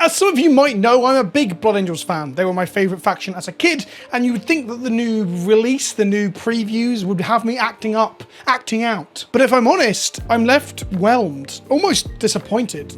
As some of you might know, I'm a big Blood Angels fan. They were my favourite faction as a kid, and you would think that the new release, the new previews, would have me acting up, acting out. But if I'm honest, I'm left whelmed, almost disappointed.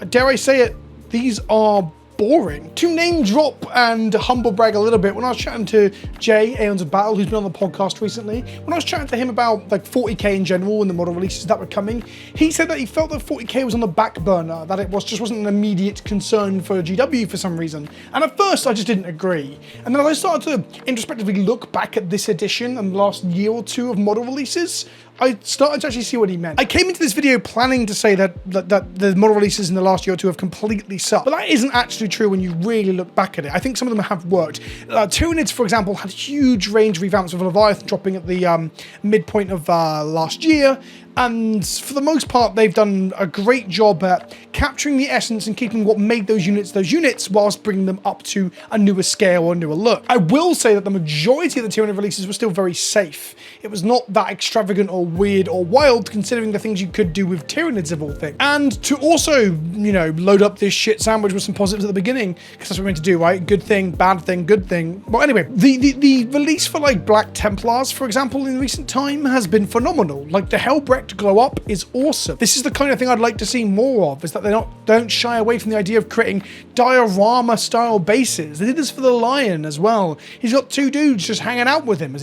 Dare I say it, these are boring. To name drop and humble brag a little bit, when I was chatting to Jay, Aeons of Battle, who's been on the podcast recently, when I was chatting to him about like 40k in general and the model releases that were coming, he said that he felt that 40k was on the back burner, that it just wasn't an immediate concern for GW for some reason. And at first I just didn't agree. And then as I started to introspectively look back at this edition and the last year or two of model releases, I started to actually see what he meant. I came into this video planning to say that the model releases in the last year or two have completely sucked, but that isn't actually true when you really look back at it. I think some of them have worked. Tyranids, for example, had huge range revamps with Leviathan dropping at the midpoint of last year. And for the most part, they've done a great job at capturing the essence and keeping what made those units whilst bringing them up to a newer scale or newer look. I will say that the majority of the Tyranid releases were still very safe. It was not that extravagant or weird or wild considering the things you could do with Tyranids of all things. And to also, you know, load up this shit sandwich with some positives at the beginning, because that's what we're meant to do, right? Good thing, bad thing, good thing. Well, anyway, the release for like Black Templars, for example, in recent time has been phenomenal. Like the Hellbrecht glow up is awesome. This is the kind of thing I'd like to see more of, is that they don't shy away from the idea of creating diorama style bases. They did this for the Lion as well. He's got two dudes just hanging out with him as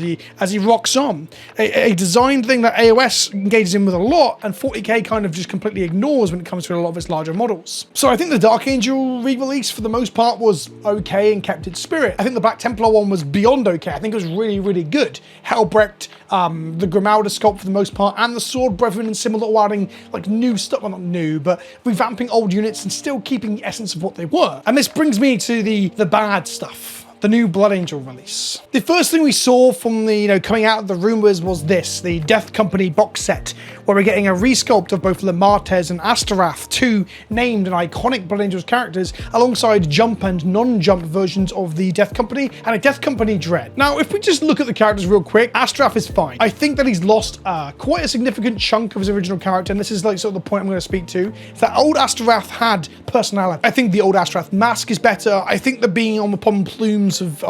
he rocks on. A design thing that AOS engages in with a lot, and 40k kind of just completely ignores when it comes to a lot of its larger models. So I think the Dark Angel re-release for the most part was okay and kept its spirit. I think the Black Templar one was beyond okay. I think it was really, really good. Hellbrecht, the Grimalda sculpt for the most part, and the Sword Brethren and similar, adding like new stuff, well not new, but revamping old units and still keeping the essence of what they were. And this brings me to the bad stuff. The new Blood Angel release. The first thing we saw from the, coming out of the rumors was this, the Death Company box set, where we're getting a resculpt of both Lemartes and Astarath, two named and iconic Blood Angels characters, alongside jump and non-jump versions of the Death Company and a Death Company Dread. Now, if we just look at the characters real quick, Astarath is fine. I think that he's lost quite a significant chunk of his original character, and this is like sort of the point I'm going to speak to, is that old Astarath had personality. I think the old Astarath mask is better. I think that being on the pom plumes of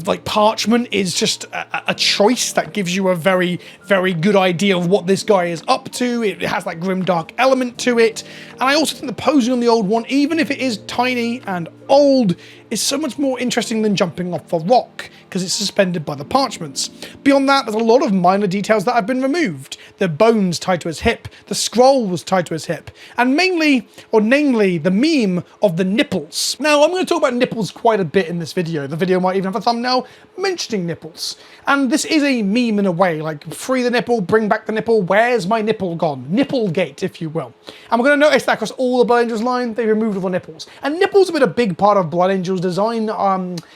like parchment is just a choice that gives you a very, very good idea of what this guy is up to. It has that grimdark element to it. And I also think the posing on the old one, even if it is tiny and old, is so much more interesting than jumping off a rock, because it's suspended by the parchments. Beyond that, there's a lot of minor details that have been removed. The bones tied to his hip, the scroll was tied to his hip, and namely, the meme of the nipples. Now, I'm going to talk about nipples quite a bit in this video. The video might even have a thumbnail mentioning nipples. And this is a meme in a way, like free the nipple, bring back the nipple, where's my nipple gone? Nipple-Gate, if you will. And we're going to notice that across all the Blood Angels line, they removed all the nipples. And nipples have been a big part of Blood Angels design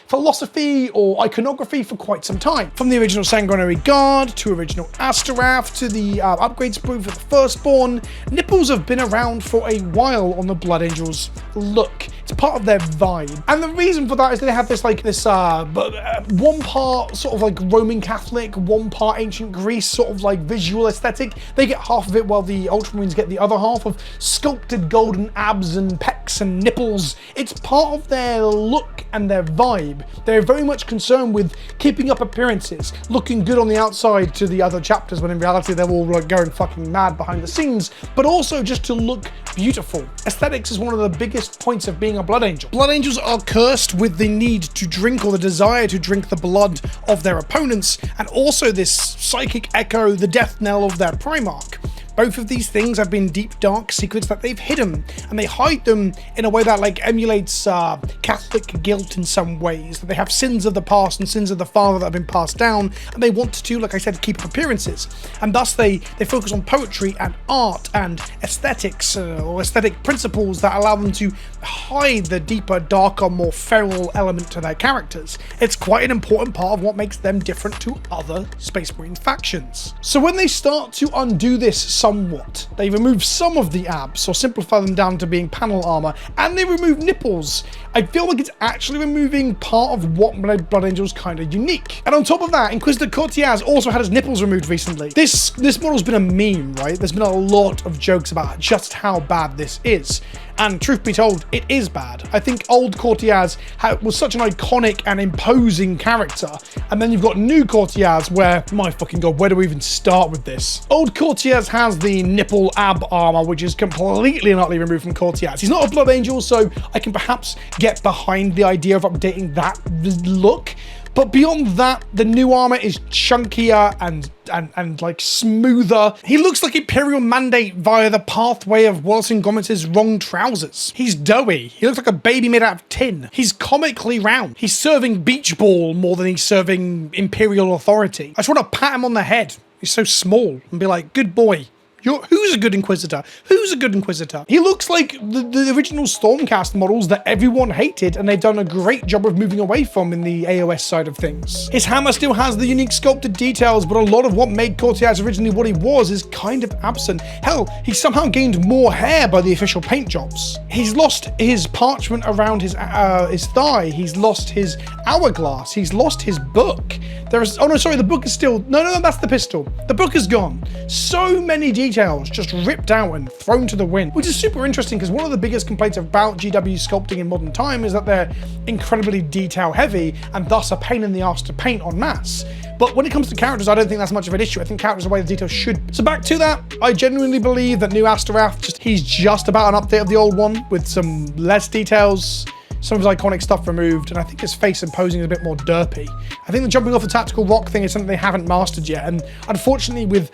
philosophy or iconography for quite some time. From the original Sanguinary Guard to original Astarath to the upgrade sprue for the Firstborn, nipples have been around for a while on the Blood Angels look. It's part of their vibe. And the reason for that is they have this one part sort of like Roman Catholic, one part ancient Greece sort of like visual aesthetic. They get half of it while the Ultramarines get the other half of sculpted golden abs and pecs and nipples. It's part of their look and their vibe. They're very much concerned with keeping up appearances, looking good on the outside to the other chapters, when in reality they're all like going fucking mad behind the scenes, but also just to look beautiful. Aesthetics is one of the biggest points of being a Blood Angel. Blood Angels are cursed with the need to drink, or the desire to drink, the blood of their opponents, and also this psychic echo, the death knell of their Primarch. Both of these things have been deep, dark secrets that they've hidden, and they hide them in a way that like emulates Catholic guilt in some ways. That they have sins of the past and sins of the father that have been passed down, and they want to, like I said, keep up appearances. And thus they focus on poetry and art and aesthetics or aesthetic principles that allow them to hide the deeper, darker, more feral element to their characters. It's quite an important part of what makes them different to other Space Marine factions. So when they start to undo this somewhat. They remove some of the abs, or simplify them down to being panel armor, and they remove nipples. I feel like it's actually removing part of what made Blood Angels kind of unique. And on top of that, Inquisitor Cortiaz also had his nipples removed recently. This model's been a meme, right? There's been a lot of jokes about just how bad this is. And truth be told, it is bad. I think old Cortiaz was such an iconic and imposing character. And then you've got new Cortiaz where, my fucking god, where do we even start with this? Old Cortiaz has the nipple ab armor, which is completely and utterly removed from Cortiaz. He's not a Blood Angel, so I can perhaps get behind the idea of updating that look. But beyond that, the new armor is chunkier and like smoother. He looks like Imperial Mandate via the pathway of Wallace and Gromit's wrong trousers. He's doughy. He looks like a baby made out of tin. He's comically round. He's serving beach ball more than he's serving Imperial authority. I just want to pat him on the head. He's so small and be like, good boy. Who's a good Inquisitor? Who's a good Inquisitor? He looks like the original Stormcast models that everyone hated, and they've done a great job of moving away from in the AOS side of things. His hammer still has the unique sculpted details, but a lot of what made Cortiaz originally what he was is kind of absent. Hell, he somehow gained more hair by the official paint jobs. He's lost his parchment around his thigh. He's lost his hourglass. He's lost his book. Oh no, sorry, the book is still, no, that's the pistol. The book is gone. So many details just ripped out and thrown to the wind, which is super interesting because one of the biggest complaints about GW sculpting in modern time is that they're incredibly detail heavy and thus a pain in the ass to paint en masse. But when it comes to characters, I don't think that's much of an issue. I think characters are the way the details should be. So back to that, I genuinely believe that new Asterath, he's just about an update of the old one with some less details, some of his iconic stuff removed, and I think his face and posing is a bit more derpy. I think the jumping off the tactical rock thing is something they haven't mastered yet, and unfortunately with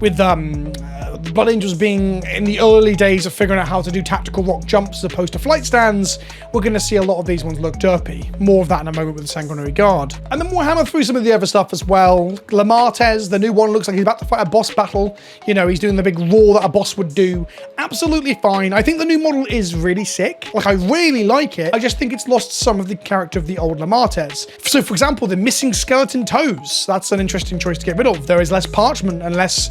Blood Angels being in the early days of figuring out how to do tactical rock jumps as opposed to flight stands, we're going to see a lot of these ones look derpy. More of that in a moment with the Sanguinary Guard. And then we'll hammer through some of the other stuff as well. Leviathan, the new one, looks like he's about to fight a boss battle. You know, he's doing the big roar that a boss would do. Absolutely fine. I think the new model is really sick. Like, I really like it. I just think it's lost some of the character of the old Leviathan. So, for example, the missing skeleton toes. That's an interesting choice to get rid of. There is less parchment and less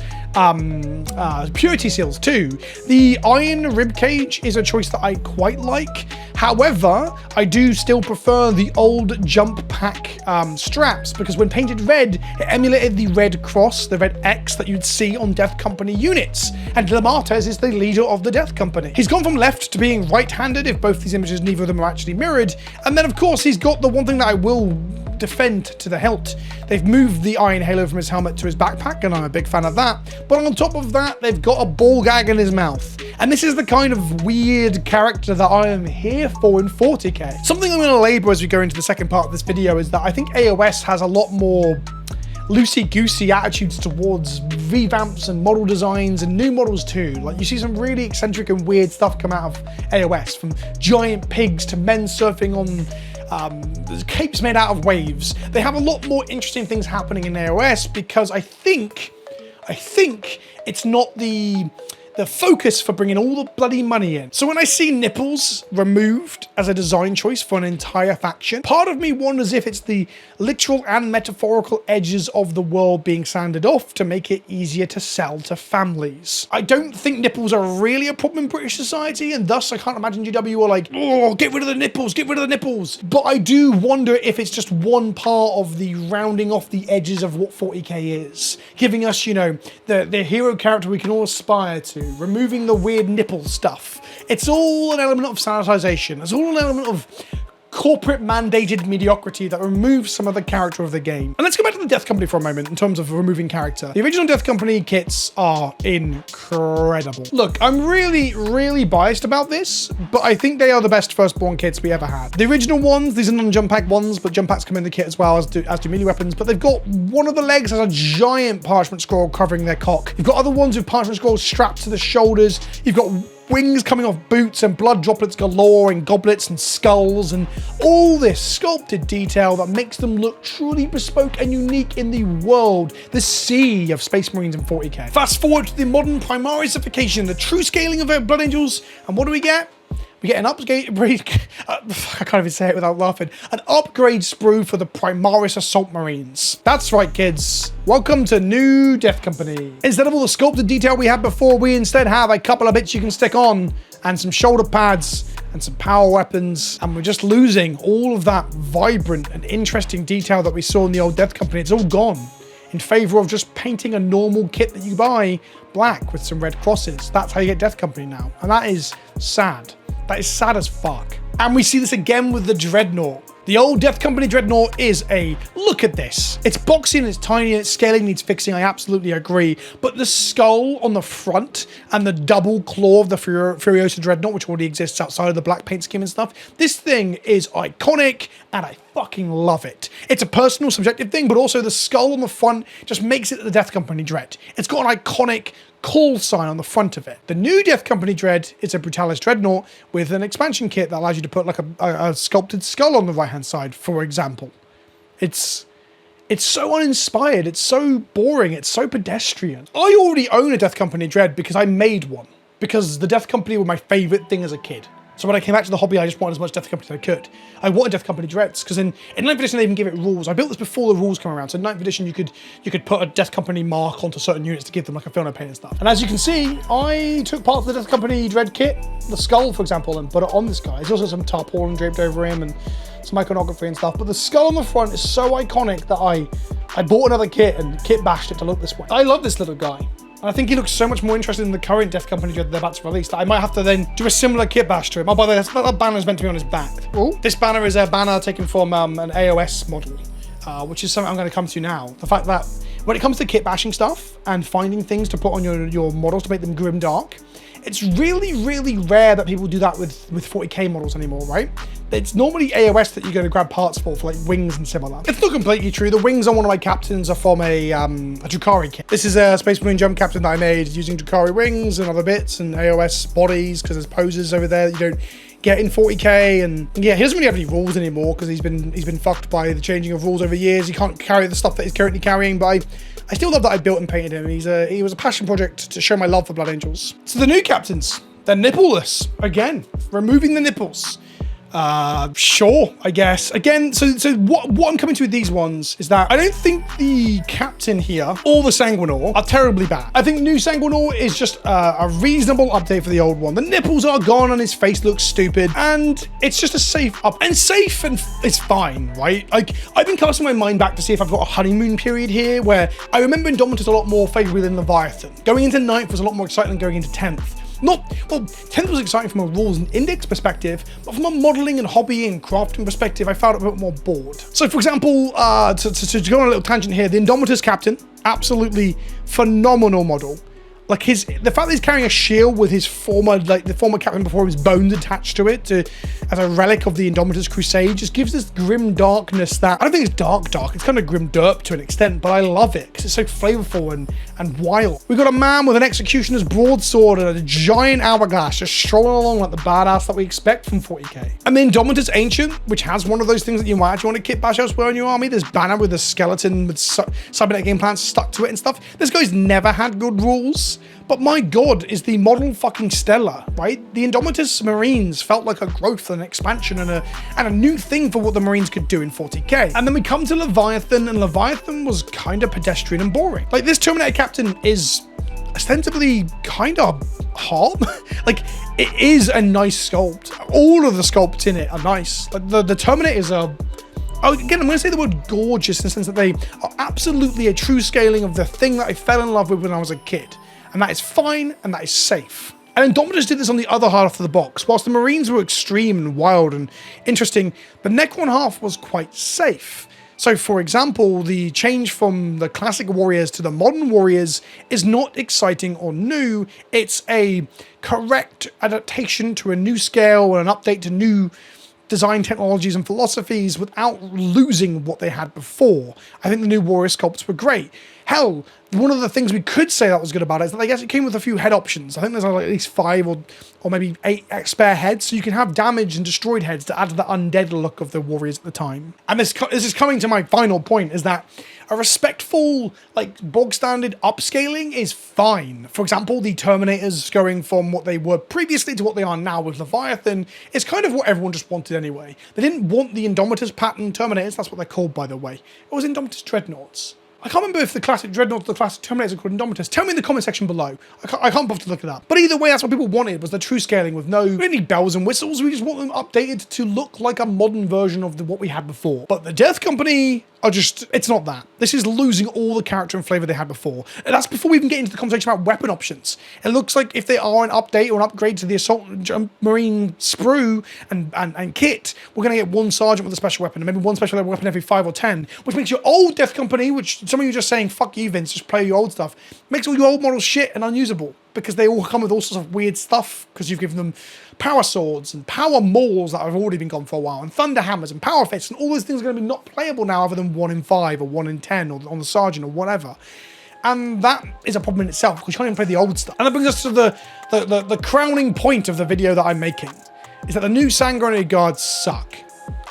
purity seals too. The iron ribcage is a choice that I quite like. However, I do still prefer the old jump pack straps because when painted red, it emulated the red cross, the red X that you'd see on Death Company units. And Leviathan is the leader of the Death Company. He's gone from left to being right-handed if both these images, neither of them are actually mirrored. And then of course he's got the one thing that I will defend to the hilt. They've moved the iron halo from his helmet to his backpack, and I'm a big fan of that. But on top of that, they've got a ball gag in his mouth. And this is the kind of weird character that I am here for in 40k. Something I'm going to labor as we go into the second part of this video is that I think AOS has a lot more loosey-goosey attitudes towards revamps and model designs and new models too. Like, you see some really eccentric and weird stuff come out of AOS, from giant pigs to men surfing on capes made out of waves. They have a lot more interesting things happening in AOS because I think it's not the focus for bringing all the bloody money in. So when I see nipples removed as a design choice for an entire faction, part of me wonders if it's the literal and metaphorical edges of the world being sanded off to make it easier to sell to families. I don't think nipples are really a problem in British society, and thus I can't imagine GW are like, oh, get rid of the nipples, get rid of the nipples. But I do wonder if it's just one part of the rounding off the edges of what 40k is, giving us, you know, the hero character we can all aspire to, removing the weird nipple stuff. It's all an element of sanitization. It's all an element of corporate mandated mediocrity that removes some of the character of the game. And let's go back to the Death Company for a moment in terms of removing character. The original Death Company kits are incredible. Look, I'm really biased about this, but I think they are the best Firstborn kits we ever had. The original ones, these are non-jump pack ones, but jump packs come in the kit as well, as do melee weapons, but they've got one of the legs has a giant parchment scroll covering their cock. You've got other ones with parchment scrolls strapped to the shoulders. You've got wings coming off boots and blood droplets galore and goblets and skulls and all this sculpted detail that makes them look truly bespoke and unique in the world, the sea of Space Marines in 40k. Fast forward to the modern Primarisification, the true scaling of our Blood Angels, and what do we get? We get an upgrade, I can't even say it without laughing, an upgrade sprue for the Primaris Assault Marines. That's right, kids. Welcome to New Death Company. Instead of all the sculpted detail we had before, we instead have a couple of bits you can stick on and some shoulder pads and some power weapons, and we're just losing all of that vibrant and interesting detail that we saw in the old Death Company. It's all gone in favor of just painting a normal kit that you buy black with some red crosses. That's how you get Death Company now, and that is sad. That is sad as fuck. And we see this again with the Dreadnought. The old Death Company Dreadnought is a, look at this. It's boxy and it's tiny and its scaling needs fixing, I absolutely agree. But the skull on the front and the double claw of the Furiosa Dreadnought, which already exists outside of the black paint scheme and stuff, this thing is iconic and I fucking love it. It's a personal, subjective thing, but also the skull on the front just makes it the Death Company Dread. It's got an iconic call sign on the front of it. The new Death Company Dread is a Brutalis Dreadnought with an expansion kit that allows you to put like a sculpted skull on the right hand side, for example. It's so uninspired, it's so boring, it's so pedestrian. I already own a Death Company Dread because I made one, because the Death Company were my favorite thing as a kid. So when I came back to the hobby, I just wanted as much Death Company as I could. I wanted Death Company Dreads, because in 9th edition they even give it rules. I built this before the rules came around. So in 9th edition you could put a Death Company mark onto certain units to give them like a Filno paint and stuff. And as you can see, I took part of the Death Company Dread kit, the skull for example, and put it on this guy. There's also some tarpaulin draped over him and some iconography and stuff. But the skull on the front is so iconic that I bought another kit and Kitbashed it to look this way. I love this little guy. And I think he looks so much more interesting than the current Death Company Dread they're about to release that I might have to then do a similar kit bash to him. Oh, by the way, that banner is meant to be on his back. Ooh. This banner is a banner taken from an AOS model, which is something I'm going to come to now. The fact that when it comes to kit bashing stuff and finding things to put on your models to make them grim dark, it's really, really rare that people do that with 40k models anymore, right? It's normally AOS that you're going to grab parts for like wings and similar. It's not completely true. The wings on one of my captains are from a Drukhari kit. This is a Space Marine jump captain that I made using Drukhari wings and other bits and AOS bodies, because there's poses over there that you don't get in 40k. And yeah, he doesn't really have any rules anymore because he's been fucked by the changing of rules over years. He can't carry the stuff that he's currently carrying, but I still love that I built and painted him. He was a passion project to show my love for Blood Angels. So the new captains, they're nippleless. Again, removing the nipples. Sure, I guess. Again, so what I'm coming to with these ones is that I don't think the captain here or the Sanguinary are terribly bad. I think new Sanguinary is just a reasonable update for the old one. The nipples are gone and his face looks stupid, and it's just a safe up. And safe and it's fine, right? Like, I've been casting my mind back to see if I've got a honeymoon period here where I remember Indomitus a lot more favorably than Leviathan. Going into 9th was a lot more exciting than going into 10th. Well, 10th was exciting from a rules and index perspective, but from a modeling and hobby and crafting perspective, I found it a bit more bored. So for example, to go on a little tangent here, the Indomitus captain, absolutely phenomenal model. Like the fact that he's carrying a shield with his the former captain before his bones attached to it as a relic of the Indomitus Crusade just gives this grim darkness that, I don't think it's dark, it's kind of grim derp to an extent, but I love it because it's so flavorful and wild. We've got a man with an executioner's broadsword and a giant hourglass just strolling along like the badass that we expect from 40k. And the Indomitus Ancient, which has one of those things that you might actually want to kit bash elsewhere in your army, this banner with a skeleton with cybernetic implants stuck to it and stuff. This guy's never had good rules. But my god, is the model fucking stellar, right? The Indomitus Marines felt like a growth and expansion and a new thing for what the Marines could do in 40k. And then we come to Leviathan, and Leviathan was kind of pedestrian and boring. Like, this Terminator captain is ostensibly kind of hot. Like, it is a nice sculpt. All of the sculpts in it are nice. Like, the Terminators are... Oh, again, I'm going to say the word gorgeous in the sense that they are absolutely a true scaling of the thing that I fell in love with when I was a kid. And that is fine, and that is safe. And Indomitus did this on the other half of the box. Whilst the Marines were extreme and wild and interesting, the Necron half was quite safe. So, for example, the change from the classic warriors to the modern warriors is not exciting or new. It's a correct adaptation to a new scale and an update to new design technologies and philosophies without losing what they had before. I think the new warrior sculpts were great. Hell, one of the things we could say that was good about it is that I guess it came with a few head options. I think there's like at least 5 or maybe 8 spare heads, so you can have damaged and destroyed heads to add to the undead look of the warriors at the time. And this is coming to my final point, is that a respectful, like, bog standard upscaling is fine. For example, the Terminators going from what they were previously to what they are now with Leviathan is kind of what everyone just wanted anyway. They didn't want the Indomitus pattern Terminators, that's what they're called, by the way. It was Indomitus Dreadnoughts. I can't remember if the classic Dreadnoughts or the classic Terminators are called Indomitus. Tell me in the comment section below. I can't bother to look it up. But either way, that's what people wanted, was the true scaling with no really bells and whistles. We just want them updated to look like a modern version of what we had before. But the Death Company are just, it's not that. This is losing all the character and flavor they had before. And that's before we even get into the conversation about weapon options. It looks like if they are an update or an upgrade to the Assault Marine sprue and kit, we're going to get one sergeant with a special weapon and maybe one special weapon every 5 or 10, which makes your old Death Company, which some of you are just saying, fuck you, Vince, just play your old stuff, makes all your old models shit and unusable because they all come with all sorts of weird stuff because you've given them power swords and power mauls that have already been gone for a while, and thunder hammers and power fists, and all those things are going to be not playable now other than 1 in 5 or 1 in 10 or on the sergeant or whatever. And that is a problem in itself because you can't even play the old stuff. And that brings us to the crowning point of the video that I'm making, is that the new Sanguinary Guards suck.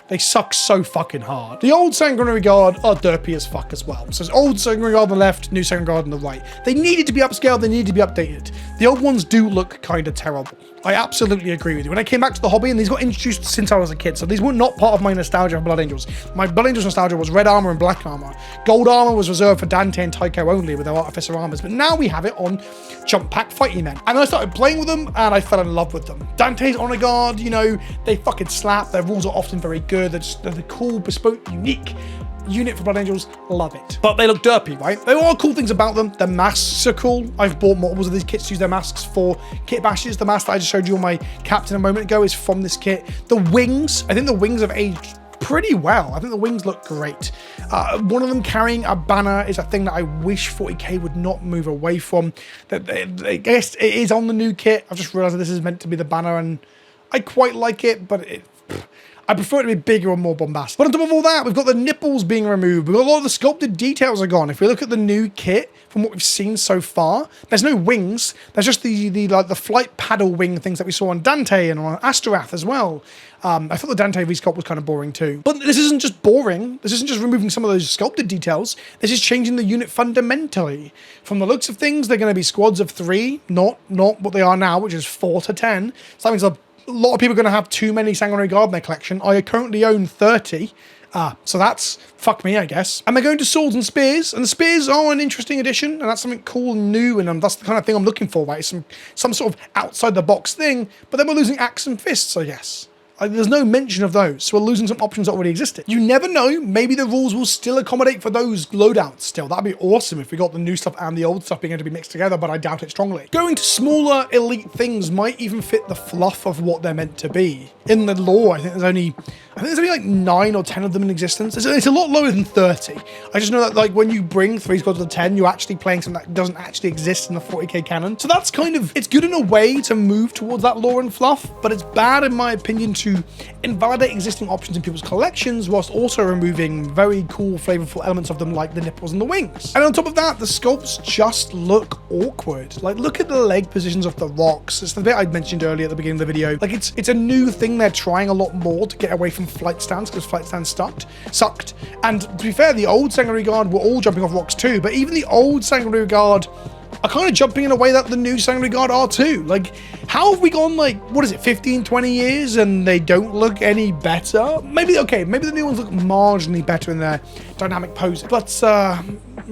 They suck so fucking hard. The old Sanguinary Guard are derpy as fuck as well. So it's old Sanguinary Guard on the left, new Sanguinary Guard on the right. They needed to be upscaled, they needed to be updated. The old ones do look kind of terrible. I absolutely agree with you. When I came back to the hobby, and these got introduced since I was a kid, so these were not part of my nostalgia for Blood Angels. My Blood Angels nostalgia was red armor and black armor. Gold armor was reserved for Dante and Tycho only with their artificer armors, but now we have it on jump pack fighting men. And I started playing with them, and I fell in love with them. Dante's honor guard, you know, they fucking slap. Their rules are often very good. They're the cool, bespoke, unique unit for Blood Angels. Love it. But they look derpy, right? There are cool things about them. The masks are cool. I've bought multiples of these kits to use their masks for Kitbashing. The mask that I just showed you on my captain a moment ago is from this kit. The wings, I think the wings have aged pretty well. I think the wings look great. One of them carrying a banner is a thing that I wish 40k would not move away from. I guess it is on the new kit. I've just realized that this is meant to be the banner, and I quite like it, but I prefer it to be bigger and more bombastic. But on top of all that, we've got the nipples being removed. We've got a lot of the sculpted details are gone. If we look at the new kit, from what we've seen so far, there's no wings. There's just the flight paddle wing things that we saw on Dante and on Astorath as well. I thought the Dante resculpt was kind of boring too. But this isn't just boring. This isn't just removing some of those sculpted details. This is changing the unit fundamentally. From the looks of things, they're going to be squads of 3, not what they are now, which is 4 to 10. So that means a lot of people are going to have too many Sanguinary Guard in their collection. I currently own 30. So that's fuck me, I guess. And they're going to swords and spears, and the spears are an interesting addition, and that's something cool and new, and that's the kind of thing I'm looking for, right? Some sort of outside the box thing, but then we're losing axe and fists, I guess. There's no mention of those, so we're losing some options that already existed. You never know, maybe the rules will still accommodate for those loadouts still. That'd be awesome if we got the new stuff and the old stuff being able to be mixed together, but I doubt it strongly. Going to smaller elite things might even fit the fluff of what they're meant to be. In the lore, I think there's only like 9 or 10 of them in existence. It's a lot lower than 30. I just know that like when you bring 3 squads to 10, you're actually playing something that doesn't actually exist in the 40k canon. So that's kind of, it's good in a way to move towards that lore and fluff, but it's bad in my opinion to invalidate existing options in people's collections whilst also removing very cool, flavorful elements of them like the nipples and the wings. And on top of that, the sculpts just look awkward. Like, look at the leg positions of the rocks. It's the bit I mentioned earlier at the beginning of the video. Like, it's a new thing they're trying a lot more to get away from flight stands because flight stands sucked. And to be fair, the old Sanguinary Guard were all jumping off rocks too, but even the old Sanguinary Guard are kind of jumping in a way that the new Sanguinary Guard are too. Like, how have we gone, like, what is it, 15, 20 years and they don't look any better? Maybe the new ones look marginally better in their dynamic posing. But,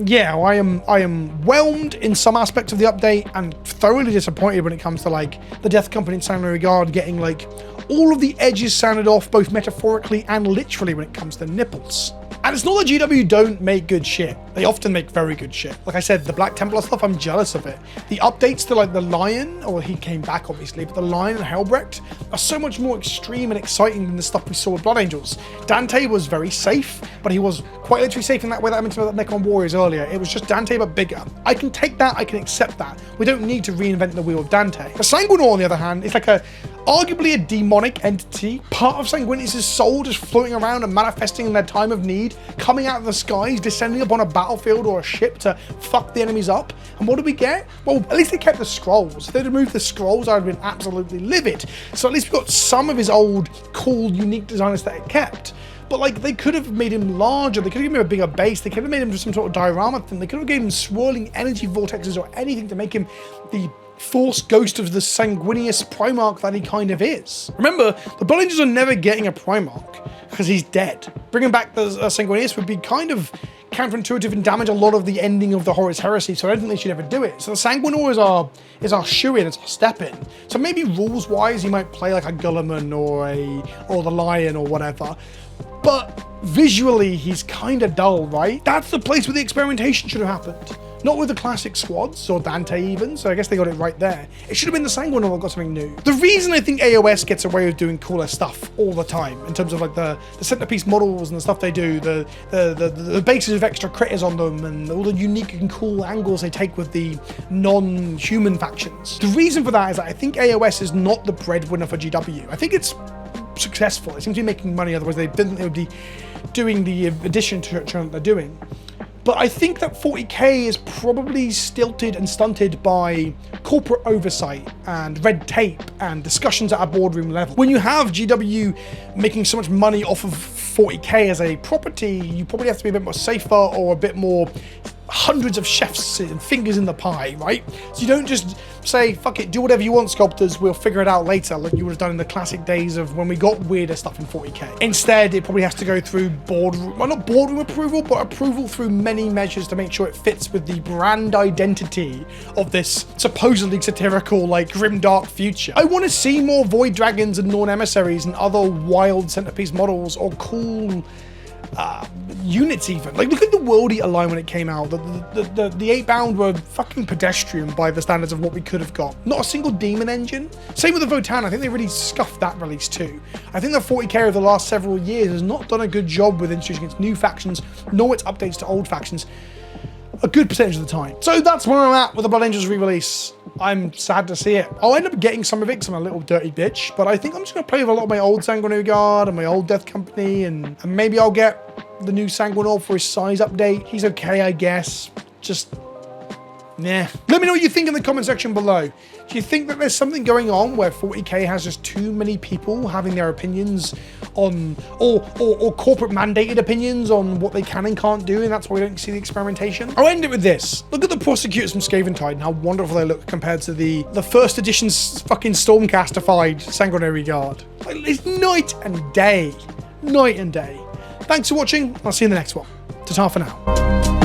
yeah, I am whelmed in some aspects of the update and thoroughly disappointed when it comes to, like, the Death Company and Sanguinary Guard getting, like, all of the edges sanded off, both metaphorically and literally when it comes to nipples. And it's not that GW don't make good shit. They often make very good shit. Like I said, the Black Templar stuff, I'm jealous of it. The updates to like the Lion, or he came back obviously, but the Lion and Helbrecht are so much more extreme and exciting than the stuff we saw with Blood Angels. Dante was very safe, but he was quite literally safe in that way that I mentioned about Necron Warriors earlier. It was just Dante, but bigger. I can take that, I can accept that. We don't need to reinvent the wheel of Dante. The Sanguinor, on the other hand, is like a arguably a demonic entity, part of Sanguinius' soul just floating around and manifesting in their time of need, coming out of the skies, descending upon a battlefield or a ship to fuck the enemies up. And what do we get? Well, at least they kept the scrolls. If they'd removed the scrolls, I'd have been absolutely livid. So at least we got some of his old, cool, unique design aesthetic kept. But like, they could have made him larger, they could have given him a bigger base, they could have made him some sort of diorama thing, they could have given him swirling energy vortexes or anything to make him the force ghost of the Sanguinius Primarch that he kind of is. Remember, the Blood Angels are never getting a Primarch because he's dead. Bringing back the Sanguinius would be kind of counterintuitive and damage a lot of the ending of the Horus Heresy, so I don't think they should ever do it. So the Sanguinor is our shoe-in, it's our step-in. So maybe rules-wise, he might play like a Gulliman or the Lion or whatever. But visually, he's kind of dull, right? That's the place where the experimentation should have happened. Not with the classic squads, or Dante even, so I guess they got it right there. It should have been the Sanguinor that got something new. The reason I think AOS gets away with doing cooler stuff all the time, in terms of like the centerpiece models and the stuff they do, the bases of extra critters on them, and all the unique and cool angles they take with the non-human factions. The reason for that is that I think AOS is not the breadwinner for GW. I think it's successful. It seems to be making money, otherwise they didn't they would be doing the addition to what they're doing. But I think that 40k is probably stilted and stunted by corporate oversight and red tape and discussions at a boardroom level. When you have GW making so much money off of 40k as a property, you probably have to be a bit more safer or a bit more hundreds of chefs and fingers in the pie, right? So you don't just say, fuck it, do whatever you want, sculptors, we'll figure it out later, like you would have done in the classic days of when we got weirder stuff in 40k. Instead, it probably has to go through boardroom, well, not boardroom approval, but approval through many measures to make sure it fits with the brand identity of this supposedly satirical, like, grimdark future. I want to see more Void Dragons and Norn Emissaries and other wild centerpiece models or cool units even. Like, look at the World Eater line when it came out. The 8-bound were fucking pedestrian by the standards of what we could have got. Not a single demon engine. Same with the Votan. I think they really scuffed that release too. I think the 40k over the last several years has not done a good job with introducing its new factions, nor its updates to old factions a good percentage of the time. So that's where I'm at with the Blood Angels re-release. I'm sad to see it. I'll end up getting some of it because I'm a little dirty bitch, but I think I'm just going to play with a lot of my old Sanguinary Guard and my old Death Company, and maybe I'll get the new Sanguinor for his size update. He's okay, I guess. Just, nah. Let me know what you think in the comment section below. Do you think that there's something going on where 40k has just too many people having their opinions on, or corporate mandated opinions on what they can and can't do, and that's why we don't see the experimentation? I'll end it with this. Look at the prosecutors from Scaventide and how wonderful they look compared to the first edition's fucking Stormcastified Sanguinary Guard. Like, it's night and day. Night and day. Thanks for watching. I'll see you in the next one. Ta-ta for now.